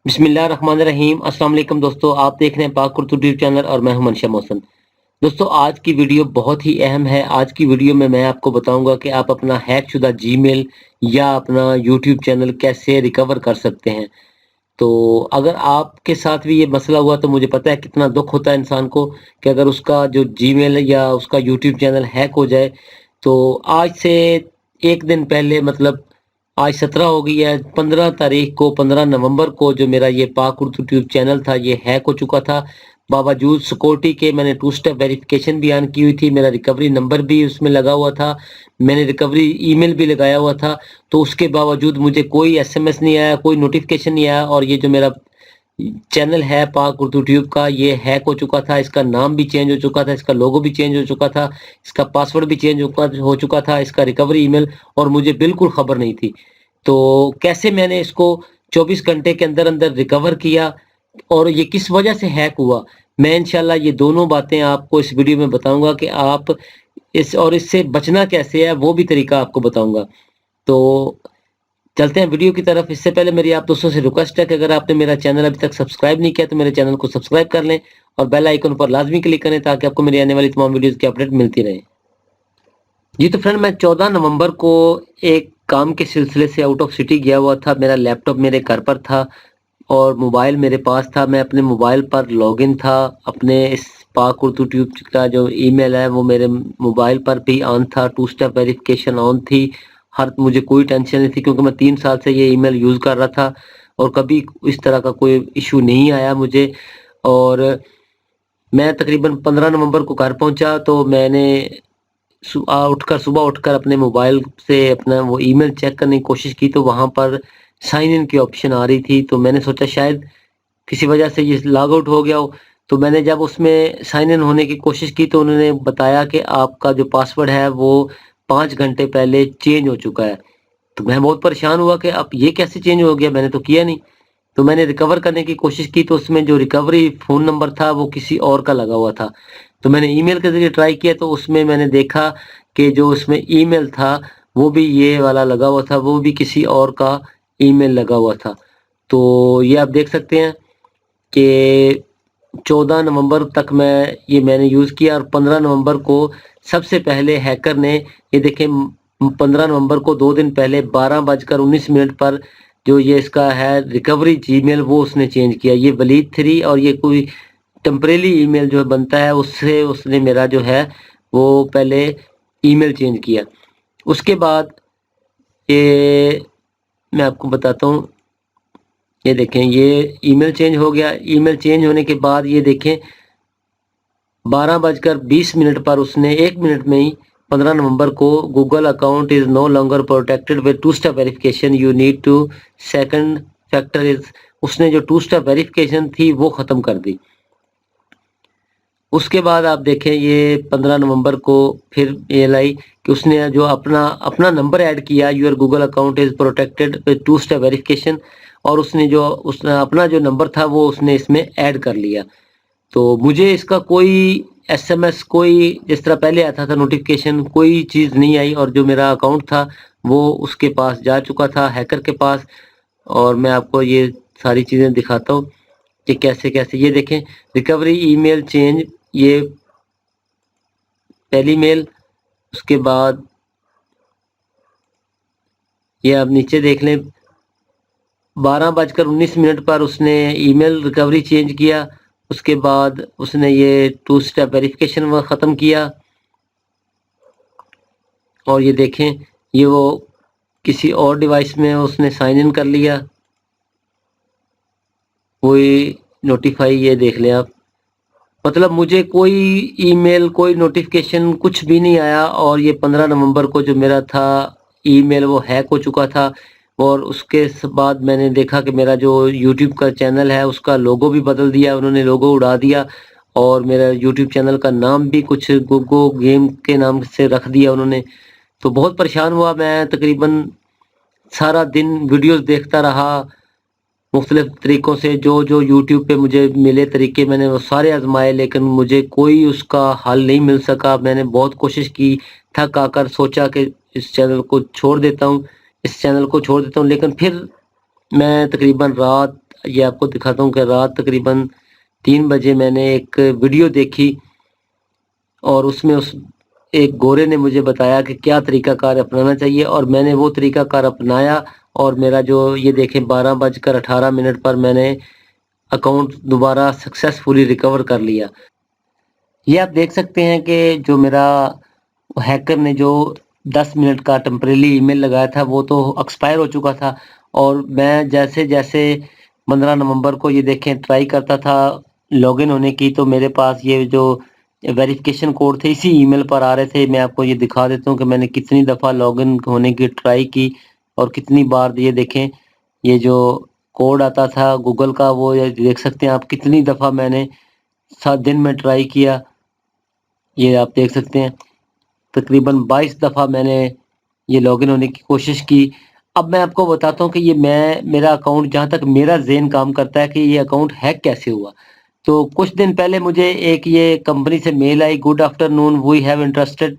बिस्मिल्लाहिर्रहमानिर्रहीम। अस्सलाम वालेकुम दोस्तों, आप देख रहे हैं पाक कुर्तू यूट्यूब चैनल और मैं हूं मनशा मोहसन। दोस्तों, आज की वीडियो बहुत ही अहम है। आज की वीडियो में मैं आपको बताऊंगा कि आप अपना हैक शुदा जीमेल या अपना यूट्यूब चैनल कैसे रिकवर कर सकते हैं। तो अगर आपके साथ भी ये मसला हुआ तो मुझे पता है कितना दुख होता है इंसान को कि अगर उसका जो जीमेल या उसका यूट्यूब चैनल हैक हो जाए। तो आज से एक दिन पहले, मतलब आज 17 हो गई है, 15 तारीख को, 15 नवंबर को जो मेरा ये पाक उर्दू ट्यूब चैनल था ये हैक हो चुका था। बावजूद सिक्योरिटी के मैंने 2 स्टेप वेरिफिकेशन भी ऑन की हुई थी, मेरा रिकवरी नंबर भी उसमें लगा हुआ था, मैंने रिकवरी ईमेल भी लगाया हुआ था। तो उसके बावजूद मुझे कोई एसएमएस नहीं आया, कोई नोटिफिकेशन नहीं आया, और ये जो मेरा चैनल है पाक उर्दू ट्यूब का, ये हैक हो चुका था। इसका नाम भी चेंज हो चुका था, इसका लोगो भी चेंज हो चुका था, इसका पासवर्ड भी चेंज हो चुका था, इसका रिकवरी ईमेल, और मुझे बिल्कुल खबर नहीं थी। तो कैसे मैंने इसको 24 घंटे के अंदर अंदर रिकवर किया और ये किस वजह से हैक हुआ, मैं इंशाल्लाह ये दोनों बातें आपको इस वीडियो में बताऊंगा कि आप इससे बचना कैसे है, वो भी तरीका आपको बताऊंगा। तो चलते हैं वीडियो की तरफ। इससे पहले मेरी आप दोस्तों से रिक्वेस्ट है कि अगर आपने मेरा चैनल अभी तक सब्सक्राइब नहीं किया तो मेरे चैनल को सब्सक्राइब कर लें और बेल आइकन पर लाजमी क्लिक करें ताकि आपको मेरी आने वाली तमाम वीडियोस की अपडेट मिलती रहे। जी तो फ्रेंड, मैं 14 नवंबर को एक काम के सिलसिले से आउट ऑफ सिटी गया हुआ था। मेरा लैपटॉप मेरे घर पर था और मोबाइल मेरे पास था। मैं अपने मोबाइल पर लॉगिन था, अपने इस पाक उर्दू ट्यूब का जो ईमेल है वो मेरे मोबाइल पर भी ऑन था, 2 स्टेप वेरिफिकेशन ऑन थी। हर मुझे कोई टेंशन नहीं थी क्योंकि मैं 3 साल से ये ईमेल यूज़ कर रहा था और कभी इस तरह का कोई इशू नहीं आया मुझे। और मैं तकरीबन 15 नवंबर को घर पहुंचा तो मैंने सुबह उठकर अपने मोबाइल से अपना वो ईमेल चेक करने की कोशिश की तो वहाँ पर साइन इन की ऑप्शन आ रही थी। तो मैंने सोचा शायद किसी वजह से ये लॉग आउट हो गया हो। तो मैंने जब उसमें साइन इन होने की कोशिश की तो उन्होंने बताया कि आपका जो पासवर्ड है वो 5 घंटे पहले चेंज हो चुका है। तो मैं बहुत परेशान हुआ कि अब ये कैसे चेंज हो गया, मैंने तो किया नहीं। तो मैंने रिकवर करने की कोशिश की तो उसमें जो रिकवरी फ़ोन नंबर था वो किसी और का लगा हुआ था। तो मैंने ईमेल के ज़रिए ट्राई किया तो उसमें मैंने देखा कि जो उसमें ईमेल था वो भी ये वाला लगा हुआ था, वो भी किसी और का ईमेल लगा हुआ था। तो ये आप देख सकते हैं कि 14 नवंबर तक मैंने यूज़ किया और 15 नवंबर को सबसे पहले हैकर ने, ये देखें, 15 नवंबर को 2 दिन पहले 12:19 पर जो ये इसका है रिकवरी जीमेल वो उसने चेंज किया। ये वलीद 3 और ये कोई टेम्परेरी ईमेल जो बनता है उससे उसने मेरा जो है वो पहले ईमेल चेंज किया। उसके बाद ये मैं आपको बताता हूँ, ये देखें ये ईमेल चेंज हो गया। ईमेल चेंज होने के बाद ये देखें 12:20 पर उसने 1 मिनट में ही 15 नवंबर को Google account is no longer protected with 2 step verification, you need to second factor is, उसने जो 2 स्टेप वेरिफिकेशन थी वो ख़त्म कर दी। उसके बाद आप देखें ये 15 नवंबर को फिर मेल आई कि उसने जो अपना नंबर ऐड किया, your Google account is protected with 2 step verification, और उसने अपना जो नंबर था वो उसने इसमें ऐड कर लिया। तो मुझे इसका कोई एसएमएस, कोई जिस तरह पहले आता था नोटिफिकेशन, कोई चीज़ नहीं आई और जो मेरा अकाउंट था वो उसके पास जा चुका था, हैकर के पास। और मैं आपको ये सारी चीज़ें दिखाता हूँ कि कैसे कैसे। ये देखें रिकवरी ईमेल चेंज, ये पहली मेल, उसके बाद ये आप नीचे देख लें 12:19 पर उसने ईमेल रिकवरी चेंज किया। उसके बाद उसने ये 2 स्टेप वेरिफिकेशन वो ख़त्म किया। और ये देखें ये वो किसी और डिवाइस में उसने साइन इन कर लिया, कोई नोटिफाई, ये देख लें आप। मतलब मुझे कोई ईमेल, कोई नोटिफिकेशन कुछ भी नहीं आया और ये 15 नवंबर को जो मेरा था ईमेल वो हैक हो चुका था। और उसके बाद मैंने देखा कि मेरा जो यूट्यूब का चैनल है उसका लोगो भी बदल दिया उन्होंने, लोगो उड़ा दिया, और मेरा यूट्यूब चैनल का नाम भी कुछ गोगो गेम के नाम से रख दिया उन्होंने। तो बहुत परेशान हुआ मैं, तकरीबन सारा दिन वीडियोस देखता रहा मुख्तलिफ तरीक़ों से, जो यूट्यूब पे मुझे मिले तरीके मैंने वो सारे आज़माए लेकिन मुझे कोई उसका हल नहीं मिल सका। मैंने बहुत कोशिश की, थक आकर सोचा कि इस चैनल को छोड़ देता हूँ, लेकिन फिर मैं तकरीबन रात ये आपको दिखाता हूँ कि रात तकरीबन 3 बजे मैंने एक वीडियो देखी और उसमें उस एक गोरे ने मुझे बताया कि क्या तरीक़ाकार अपनाना चाहिए और मैंने वो तरीक़ाकार अपनाया और मेरा जो ये देखें 12:18 पर मैंने अकाउंट दोबारा सक्सेसफुली रिकवर कर लिया। ये आप देख सकते हैं कि जो मेरा हैकर ने जो 10 मिनट का टेम्परेरी ईमेल लगाया था वो तो एक्सपायर हो चुका था और मैं जैसे-जैसे 15 नवंबर को ये देखें ट्राई करता था लॉगिन होने की, तो मेरे पास ये जो वेरिफिकेशन कोड थे इसी ईमेल पर आ रहे थे। मैं आपको ये दिखा देता हूँ कि मैंने कितनी दफ़ा लॉगिन होने की ट्राई की और कितनी बार ये देखें ये जो कोड आता था गूगल का वो ये देख सकते हैं आप कितनी दफ़ा मैंने 7 दिन में ट्राई किया। ये आप देख सकते हैं तकरीबन 22 दफ़ा मैंने ये लॉगिन होने की कोशिश की। अब मैं आपको बताता हूँ कि ये मेरा अकाउंट जहाँ तक मेरा ज़हन काम करता है कि ये अकाउंट हैक कैसे हुआ। तो कुछ दिन पहले मुझे एक ये कंपनी से मेल आई, good afternoon, we have interested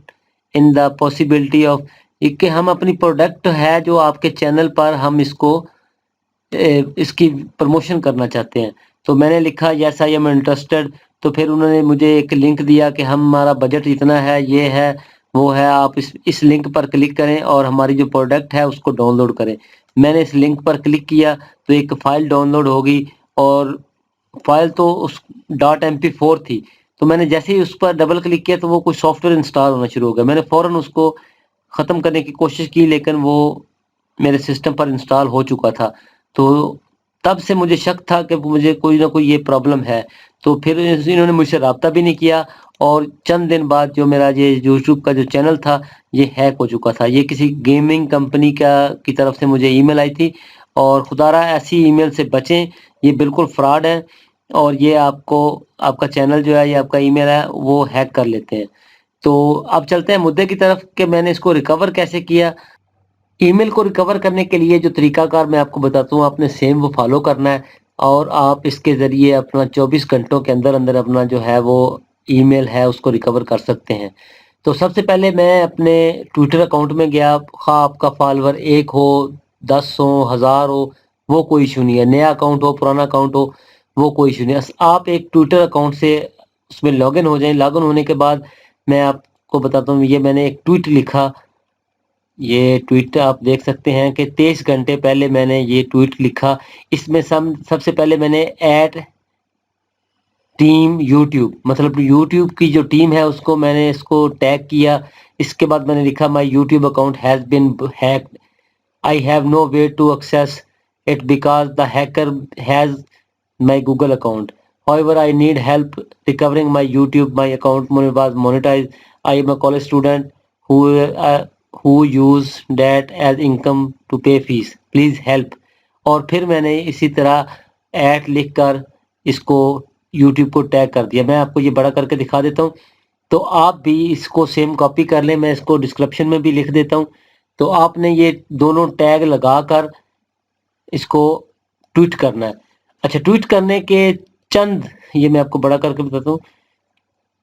in the possibility of कि हम अपनी प्रोडक्ट है जो आपके चैनल पर हम इसकी प्रमोशन करना चाहते हैं। तो मैंने लिखा यस आई एम इंटरेस्टेड। तो फिर उन्होंने मुझे एक लिंक दिया कि हमारा बजट इतना है, ये है, वो है, आप इस लिंक पर क्लिक करें और हमारी जो प्रोडक्ट है उसको डाउनलोड करें। मैंने इस लिंक पर क्लिक किया तो एक फ़ाइल डाउनलोड होगी और फ़ाइल तो उस .mp4 थी। तो मैंने जैसे ही उस पर डबल क्लिक किया तो वो कोई सॉफ्टवेयर इंस्टॉल होना शुरू हो गया। मैंने फ़ौरन उसको ख़त्म करने की कोशिश की लेकिन वो मेरे सिस्टम पर इंस्टॉल हो चुका था। तो तब से मुझे शक था कि मुझे कोई ना कोई ये प्रॉब्लम है। तो फिर इन्होंने मुझसे राब्ता भी नहीं किया और चंद दिन बाद जो मेरा ये यूट्यूब का जो चैनल था ये हैक हो चुका था। ये किसी गेमिंग कंपनी की तरफ से मुझे ईमेल आई थी और खुदारा ऐसी ईमेल से बचें, ये बिल्कुल फ्रॉड है और ये आपका चैनल जो है, ये आपका ईमेल है वो हैक कर लेते हैं। तो अब चलते हैं मुद्दे की तरफ कि मैंने इसको रिकवर कैसे किया। ईमेल को रिकवर करने के लिए जो तरीकाकार मैं आपको बताता हूँ, आपने सेम वो फॉलो करना है और आप इसके ज़रिए अपना 24 घंटों के अंदर अपना जो है वो ईमेल है उसको रिकवर कर सकते हैं। तो सबसे पहले मैं अपने ट्विटर अकाउंट में गया, ख़्वाह आपका फॉलोवर 1 हो, 10 हो, 1000 हो, वो कोई इशू नहीं है। नया अकाउंट हो, पुराना अकाउंट हो, वो कोई इशू नहीं है। आप एक ट्विटर अकाउंट से उसमें लॉगिन हो जाएँ। लॉगिन होने के बाद मैं आपको बताता हूँ, ये मैंने एक ट्वीट लिखा। ये ट्वीट आप देख सकते हैं कि 23 घंटे पहले मैंने ये ट्वीट लिखा। इसमें सबसे पहले मैंने ऐट टीम यूट्यूब मतलब यूट्यूब की जो टीम है उसको मैंने इसको टैग किया। इसके बाद मैंने लिखा my YouTube account has been hacked, I have no way to access it because the hacker has my Google account. However, I need help recovering my YouTube. My account was monetized. I am a college student who use that as income to pay fees. Please help. और फिर मैंने इसी तरह add लिखकर इसको YouTube को tag कर दिया। मैं आपको ये बड़ा करके दिखा देता हूँ। तो आप भी इसको सेम कॉपी कर लें, मैं इसको डिस्क्रिप्शन में भी लिख देता हूँ। तो आपने ये दोनों टैग लगाकर इसको ट्वीट करना है। अच्छा, ट्वीट करने के चंद, ये मैं आपको बड़ा करके बताता हूँ,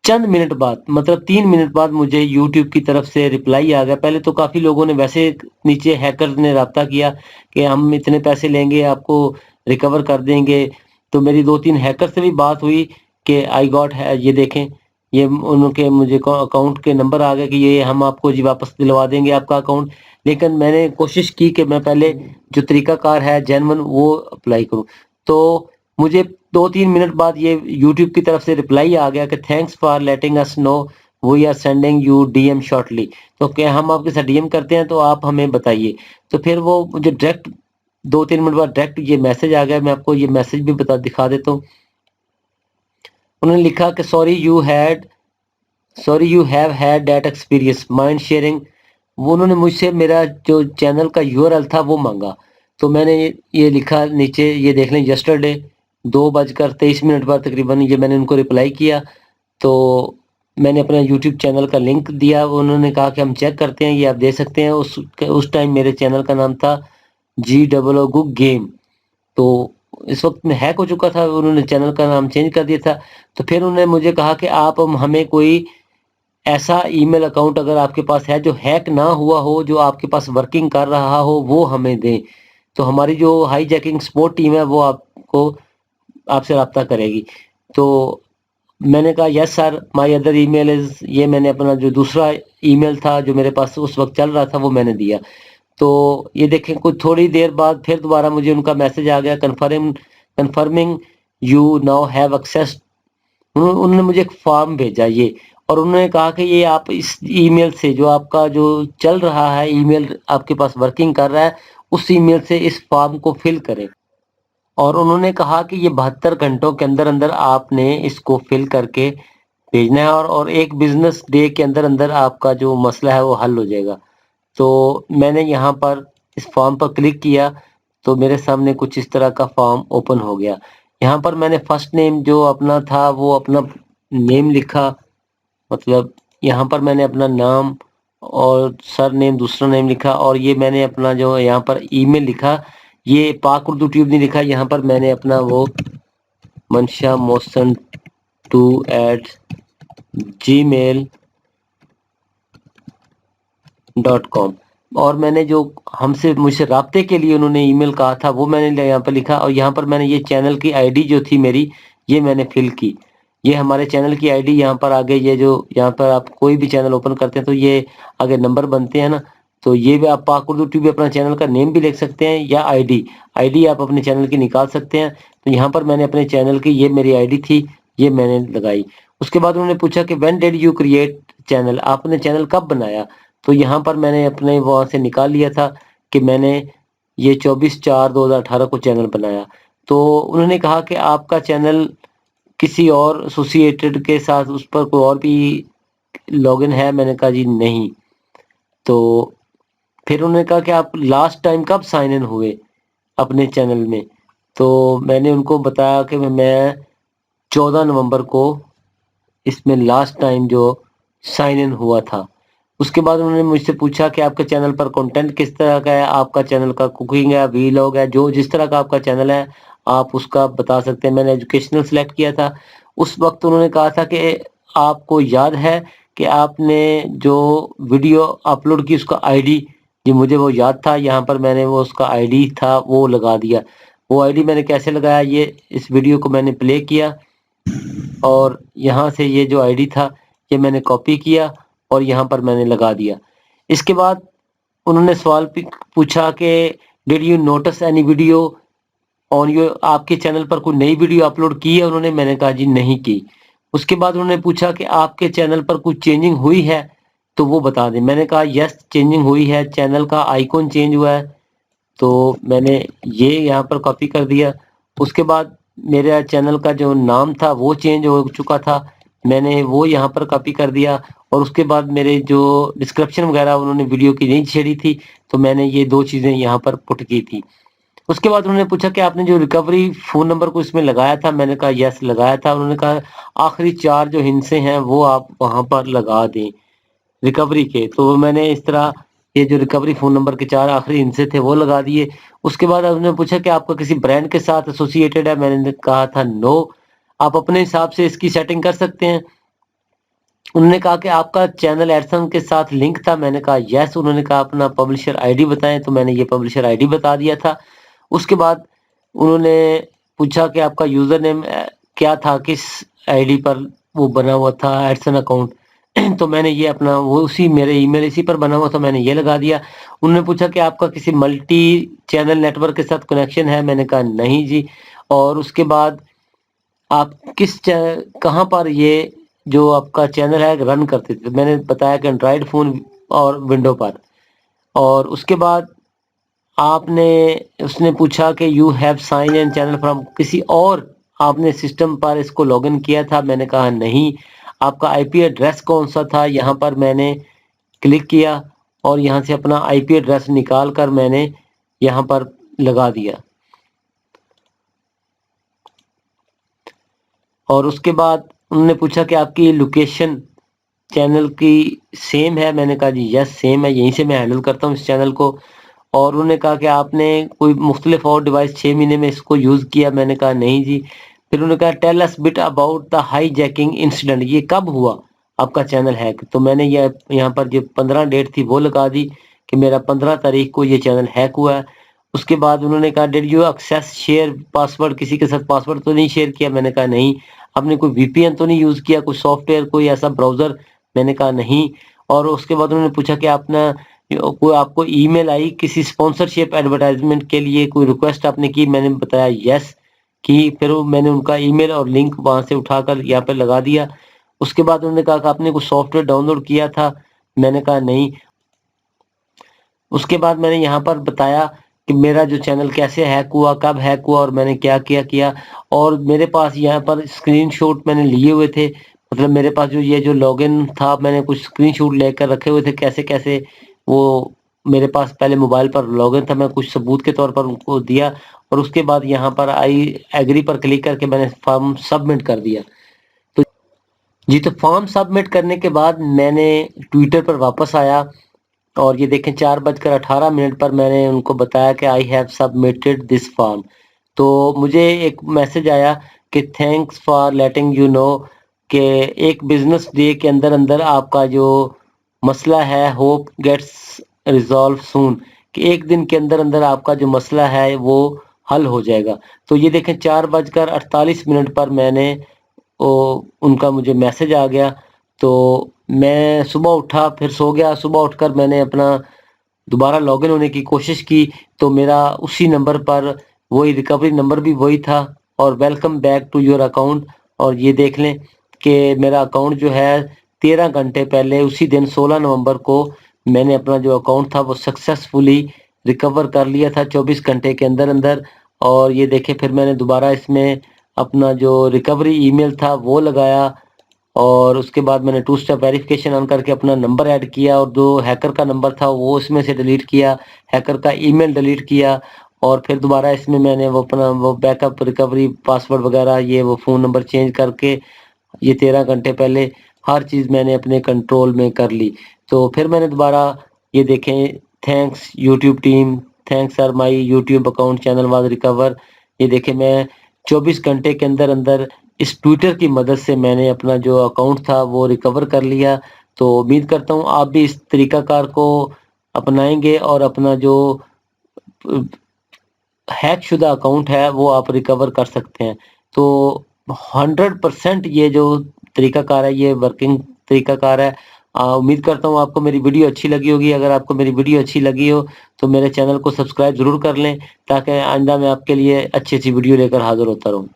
चंद मिनट बाद मतलब 3 मिनट बाद मुझे YouTube की तरफ से रिप्लाई आ गया। पहले तो काफ़ी लोगों ने वैसे नीचे हैकर्स ने राब्ता किया कि हम इतने पैसे लेंगे, आपको रिकवर कर देंगे। तो मेरी 2-3 हैकर से भी बात हुई कि आई गॉट है, ये देखें, ये उनके मुझे अकाउंट के नंबर आ गए कि ये हम आपको जी वापस दिलवा देंगे आपका अकाउंट। लेकिन मैंने कोशिश की कि मैं पहले जो तरीकाकार है जेन्युइन वो अप्लाई करूँ। तो मुझे 2-3 मिनट बाद ये यूट्यूब की तरफ से रिप्लाई आ गया कि thanks for letting us know, we are sending you DM shortly. तो क्या हम आपके साथ डीएम करते हैं, तो आप हमें बताइए। तो फिर वो मुझे डायरेक्ट 2-3 मिनट बाद डायरेक्ट ये मैसेज आ गया। मैं आपको ये मैसेज भी दिखा देता हूँ। उन्होंने लिखा कि sorry you have had that experience mind sharing. वो उन्होंने मुझसे मेरा जो चैनल का यूआरएल था वो मांगा। तो मैंने ये लिखा नीचे, ये देख लें, यस्टरडे 2:23 पर तकरीबन ये मैंने उनको रिप्लाई किया। तो मैंने अपना यूट्यूब चैनल का लिंक दिया। उन्होंने कहा कि हम चेक करते हैं, ये आप दे सकते हैं। उस टाइम मेरे चैनल का नाम था GOO गुग गेम। तो इस वक्त में हैक हो चुका था, उन्होंने चैनल का नाम चेंज कर दिया था। तो फिर उन्होंने मुझे कहा कि आप हमें कोई ऐसा ईमेल अकाउंट अगर आपके पास है जो हैक ना हुआ हो, जो आपके पास वर्किंग कर रहा हो, वो हमें दें। तो हमारी जो हाईजैकिंग सपोर्ट टीम है वो आपको आपको आपसे रब्ता करेगी। तो मैंने कहा yes sir, my other email is, ये मैंने अपना जो दूसरा ईमेल था जो मेरे पास उस वक़्त चल रहा था वो मैंने दिया। तो ये देखें कुछ थोड़ी देर बाद फिर दोबारा मुझे उनका मैसेज आ गया, confirming you now have access. उन्होंने मुझे एक फॉर्म भेजा ये, और उन्होंने कहा कि ये आप इस ईमेल से जो आपका जो चल रहा है ईमेल आपके पास वर्किंग कर रहा है, उस ईमेल से इस फॉर्म को फिल करें। और उन्होंने कहा कि ये 72 घंटों के अंदर अंदर आपने इसको फिल करके भेजना है, और एक बिजनेस डे के अंदर अंदर आपका जो मसला है वो हल हो जाएगा। तो मैंने यहाँ पर इस फॉर्म पर क्लिक किया तो मेरे सामने कुछ इस तरह का फॉर्म ओपन हो गया। यहाँ पर मैंने फर्स्ट नेम जो अपना था वो अपना नेम लिखा, मतलब यहाँ पर मैंने अपना नाम और सर नेम दूसरा नेम लिखा, और ये मैंने अपना जो यहाँ पर ईमेल लिखा, ये पाक उर्दू ट्यूब नहीं लिखा, यहाँ पर मैंने अपना वो मंशा मोहसन 2@gmail.com, और मैंने जो मुझसे राब्ते के लिए उन्होंने ईमेल कहा था वो मैंने यहाँ पर लिखा, और यहाँ पर मैंने ये चैनल की आईडी जो थी मेरी ये मैंने फिल की। ये हमारे चैनल की आईडी यहाँ पर आगे, ये जो यहाँ पर आप कोई भी चैनल ओपन करते हैं तो ये आगे नंबर बनते हैं ना, तो ये भी आप पाक उर्दू ट्यूब अपना चैनल का नेम भी लिख सकते हैं या आईडी आप अपने चैनल की निकाल सकते हैं। तो यहाँ पर मैंने अपने चैनल की, ये मेरी आईडी थी, ये मैंने लगाई। उसके बाद उन्होंने पूछा कि when did you create channel, आपने चैनल कब बनाया? तो यहाँ पर मैंने अपने वहाँ से निकाल लिया था कि मैंने ये 24/4/2018 को चैनल बनाया। तो उन्होंने कहा कि आपका चैनल किसी और एसोसिएटेड के साथ उस पर कोई और भी लॉगिन है? मैंने कहा जी नहीं। तो फिर उन्होंने कहा कि आप लास्ट टाइम कब साइन इन हुए अपने चैनल में? तो मैंने उनको बताया कि मैं 14 नवंबर को इसमें लास्ट टाइम जो साइन इन हुआ था। उसके बाद उन्होंने मुझसे पूछा कि आपके चैनल पर कंटेंट किस तरह का है, आपका चैनल का कुकिंग है, वीलॉग है, जो जिस तरह का आपका चैनल है आप उसका बता सकते हैं। मैंने एजुकेशनल सेलेक्ट किया था। उस वक्त उन्होंने कहा था कि आपको याद है कि आपने जो वीडियो अपलोड की उसका आईडी, जी मुझे वो याद था, यहाँ पर मैंने वो उसका आईडी था वो लगा दिया। वो आईडी मैंने कैसे लगाया, ये इस वीडियो को मैंने प्ले किया और यहाँ से ये जो आईडी था ये मैंने कॉपी किया और यहाँ पर मैंने लगा दिया। इसके बाद उन्होंने सवाल पूछा कि did you notice any video on your, आपके चैनल पर कोई नई वीडियो अपलोड की है उन्होंने? मैंने कहा जी नहीं की। उसके बाद उन्होंने पूछा कि आपके चैनल पर कुछ चेंजिंग हुई है तो वो बता दें। मैंने कहा यस चेंजिंग हुई है, चैनल का आइकॉन चेंज हुआ है, तो मैंने ये यहाँ पर कॉपी कर दिया। उसके बाद मेरा चैनल का जो नाम था वो चेंज हो चुका था, मैंने वो यहाँ पर कॉपी कर दिया। और उसके बाद मेरे जो डिस्क्रिप्शन वगैरह उन्होंने वीडियो की नहीं छेड़ी थी, तो मैंने ये 2 चीज़ें यहाँ पर पुट की थी। उसके बाद उन्होंने पूछा कि आपने जो रिकवरी फ़ोन नंबर को इसमें लगाया था? मैंने कहा यस लगाया था। उन्होंने कहा आखिरी 4 जो हिस्से हैं वो आप वहाँ पर लगा दें रिकवरी के। तो मैंने इस तरह ये जो रिकवरी फ़ोन नंबर के 4 आखिरी हिस्से थे वो लगा दिए। उसके बाद उन्होंने पूछा कि आपका किसी ब्रांड के साथ एसोसिएटेड है? मैंने कहा था नो, आप अपने हिसाब से इसकी सेटिंग कर सकते हैं। उन्होंने कहा कि आपका चैनल एडसन के साथ लिंक था? मैंने कहा यस। उन्होंने कहा अपना पब्लिशर आईडी बताएं, तो मैंने ये पब्लिशर आईडी बता दिया था। उसके बाद उन्होंने पूछा कि आपका यूज़र नेम क्या था, किस आईडी पर वो बना हुआ था एडसन अकाउंट? तो मैंने ये अपना वो उसी मेरे ईमेल इसी पर बना हुआ था, मैंने ये लगा दिया। उन्होंने पूछा कि आपका किसी मल्टी चैनल नेटवर्क के साथ कनेक्शन है? मैंने कहा नहीं जी। और उसके बाद आप कहाँ पर ये जो आपका चैनल है रन करते थे? मैंने बताया कि एंड्रॉयड फ़ोन और विंडो पर। और उसके बाद उसने पूछा कि you have sign in channel from, किसी और आपने सिस्टम पर इसको लॉगिन किया था? मैंने कहा नहीं। आपका आईपी एड्रेस कौन सा था? यहाँ पर मैंने क्लिक किया और यहाँ से अपना आईपी एड्रेस निकाल कर मैंने यहाँ पर लगा दिया। और उसके बाद उन्होंने पूछा कि आपकी लोकेशन चैनल की सेम है? मैंने कहा जी यस सेम है, यहीं से मैं हैंडल करता हूँ इस चैनल को। और उन्होंने कहा कि आपने कोई मुख्तलिफ और डिवाइस 6 महीने में इसको यूज़ किया? मैंने कहा नहीं जी। फिर उन्होंने कहा tell us bit about the hijacking incident, ये कब हुआ आपका चैनल हैक? तो मैंने ये यहाँ पर जो 15 डेट थी वो लगा दी कि मेरा 15 तारीख को ये चैनल हैक हुआ है। اس کے بعد انہوں نے کہا did you access share password, کسی کے ساتھ پاسورڈ تو نہیں شیئر کیا؟ میں نے کہا نہیں۔ آپ نے کوئی وی پی این تو نہیں یوز کیا، کوئی سافٹ ویئر، کوئی ایسا براؤزر؟ میں نے کہا نہیں۔ اور اس کے بعد انہوں نے پوچھا کہ آپ کو ای میل آئی کسی اسپانسرشپ ایڈورٹائزمنٹ کے لیے، کوئی ریکویسٹ آپ نے کی؟ میں نے بتایا یس کی۔ پھر میں نے ان کا ای میل اور لنک وہاں سے اٹھا کر یہاں پہ لگا دیا۔ اس کے بعد انہوں نے کہا کہ آپ نے کوئی سافٹ ویئر ڈاؤن لوڈ کیا تھا؟ میں نے کہا نہیں۔ اس کے بعد میں نے یہاں پر بتایا کہ میرا جو چینل کیسے ہیک ہوا، کب ہیک ہوا، اور میں نے کیا کیا اور میرے پاس یہاں پر اسکرین شاٹ میں نے لیے ہوئے تھے، مطلب میرے پاس جو لاگ ان تھا، میں نے کچھ اسکرین شاٹ لے کر رکھے ہوئے تھے، کیسے کیسے وہ میرے پاس پہلے موبائل پر لاگ ان تھا، میں کچھ ثبوت کے طور پر ان کو دیا، اور اس کے بعد یہاں پر ایگری پر کلک کر کے میں نے فارم سبمٹ کر دیا۔ تو فارم سبمٹ کرنے کے بعد میں نے ٹویٹر پر واپس آیا، اور یہ دیکھیں 4:18 پر میں نے ان کو بتایا کہ I have submitted this form. تو مجھے ایک میسج آیا کہ thanks for letting you know, کہ ایک بزنس ڈے کے اندر آپ کا جو مسئلہ ہے ہوپ گیٹس ریزالو سون، کہ ایک دن کے اندر آپ کا جو مسئلہ ہے وہ حل ہو جائے گا۔ تو یہ دیکھیں 4:48 پر میں نے ان کا مجھے میسج آ گیا۔ تو میں صبح اٹھا، پھر سو گیا، صبح اٹھ کر میں نے اپنا دوبارہ لاگ ان ہونے کی کوشش کی، تو میرا اسی نمبر پر وہی ریکوری نمبر بھی وہی تھا، اور welcome back to your account. اور یہ دیکھ لیں کہ میرا اکاؤنٹ جو ہے 13 گھنٹے پہلے، اسی دن 16 نومبر کو، میں نے اپنا جو اکاؤنٹ تھا وہ سکسیسفلی ریکور کر لیا تھا 24 گھنٹے کے اندر۔ اور یہ دیکھیں پھر میں نے دوبارہ اس میں اپنا جو ریکوری ای میل تھا وہ لگایا، اور اس کے بعد میں نے 2 اسٹیپ ویریفیکیشن آن کر کے اپنا نمبر ایڈ کیا، اور جو ہیکر کا نمبر تھا وہ اس میں سے ڈیلیٹ کیا، ہیکر کا ای میل ڈیلیٹ کیا، اور پھر دوبارہ اس میں نے وہ اپنا وہ بیک اپ ریکوری پاسورڈ وغیرہ، یہ وہ فون نمبر چینج کر کے، یہ 13 گھنٹے پہلے ہر چیز میں نے اپنے کنٹرول میں کر لی۔ تو پھر میں نے دوبارہ یہ دیکھیں thanks YouTube team, thanks sir my YouTube account channel was recover. یہ دیکھیں میں 24 گھنٹے کے اندر اس ٹویٹر کی مدد سے میں نے اپنا جو اکاؤنٹ تھا وہ ریکور کر لیا۔ تو امید کرتا ہوں آپ بھی اس طریقہ کار کو اپنائیں گے، اور اپنا جو ہیک شدہ اکاؤنٹ ہے وہ آپ ریکور کر سکتے ہیں۔ تو 100% یہ جو طریقہ کار ہے یہ ورکنگ طریقہ کار ہے۔ امید کرتا ہوں آپ کو میری ویڈیو اچھی لگی ہوگی۔ اگر آپ کو میری ویڈیو اچھی لگی ہو تو میرے چینل کو سبسکرائب ضرور کر لیں، تاکہ آئندہ میں آپ کے لیے اچھی ویڈیو لے کر حاضر ہوتا رہوں۔